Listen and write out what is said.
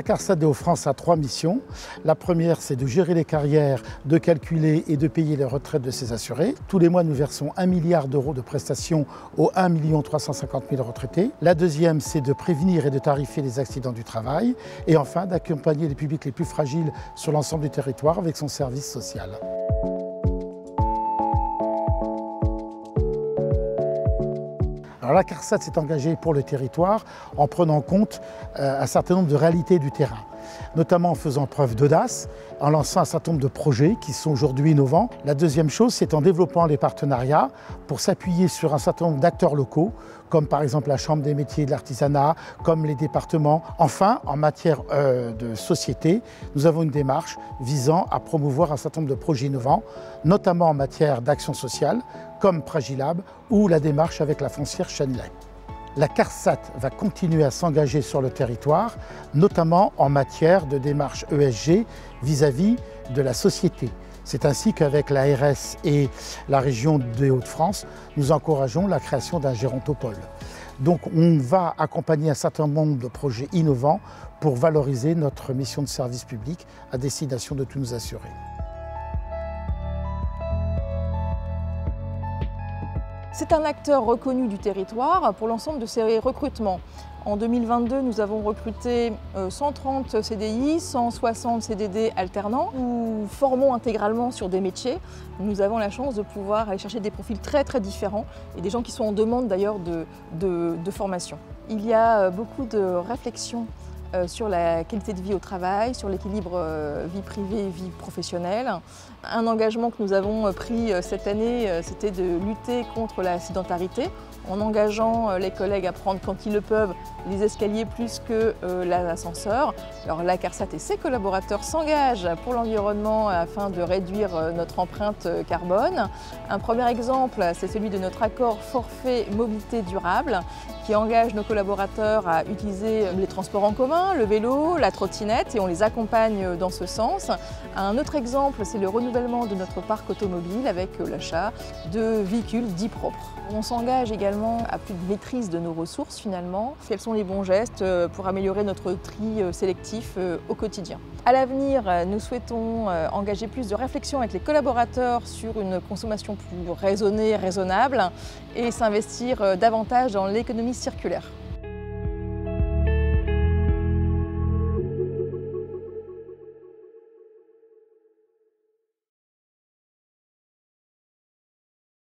CARSAT des Hauts-de-France a 3 missions. La première, c'est de gérer les carrières, de calculer et de payer les retraites de ses assurés. Tous les mois, nous versons 1 milliard d'euros de prestations aux 1 350 000 retraités. La deuxième, c'est de prévenir et de tarifier les accidents du travail. Et enfin, d'accompagner les publics les plus fragiles sur l'ensemble du territoire avec son service social. Alors la CARSAT s'est engagée pour le territoire en prenant en compte un certain nombre de réalités du terrain, notamment en faisant preuve d'audace, en lançant un certain nombre de projets qui sont aujourd'hui innovants. La deuxième chose, c'est en développant les partenariats pour s'appuyer sur un certain nombre d'acteurs locaux, comme par exemple la Chambre des métiers et de l'artisanat, comme les départements. Enfin, en matière de société, nous avons une démarche visant à promouvoir un certain nombre de projets innovants, notamment en matière d'action sociale, comme Pragilab ou la démarche avec la foncière Chanelec. La CARSAT va continuer à s'engager sur le territoire, notamment en matière de démarche ESG vis-à-vis de la société. C'est ainsi qu'avec l'ARS et la région des Hauts-de-France, nous encourageons la création d'un gérontopole. Donc on va accompagner un certain nombre de projets innovants pour valoriser notre mission de service public à destination de tous nos assurés. C'est un acteur reconnu du territoire pour l'ensemble de ses recrutements. En 2022, nous avons recruté 130 CDI, 160 CDD alternants. Nous formons intégralement sur des métiers. Nous avons la chance de pouvoir aller chercher des profils très différents et des gens qui sont en demande d'ailleurs de formation. Il y a beaucoup de réflexions sur la qualité de vie au travail, sur l'équilibre vie privée et vie professionnelle. Un engagement que nous avons pris cette année, c'était de lutter contre la sédentarité en engageant les collègues à prendre, quand ils le peuvent, les escaliers plus que l'ascenseur. Alors la CARSAT et ses collaborateurs s'engagent pour l'environnement afin de réduire notre empreinte carbone. Un premier exemple, c'est celui de notre accord forfait mobilité durable qui engage nos collaborateurs à utiliser les transports en commun, le vélo, la trottinette, et on les accompagne dans ce sens. Un autre exemple, c'est le renouvellement de notre parc automobile avec l'achat de véhicules dits propres. On s'engage également à plus de maîtrise de nos ressources finalement. Quels sont les bons gestes pour améliorer notre tri sélectif au quotidien? À l'avenir, nous souhaitons engager plus de réflexion avec les collaborateurs sur une consommation plus raisonnée, raisonnable et s'investir davantage dans l'économie circulaire.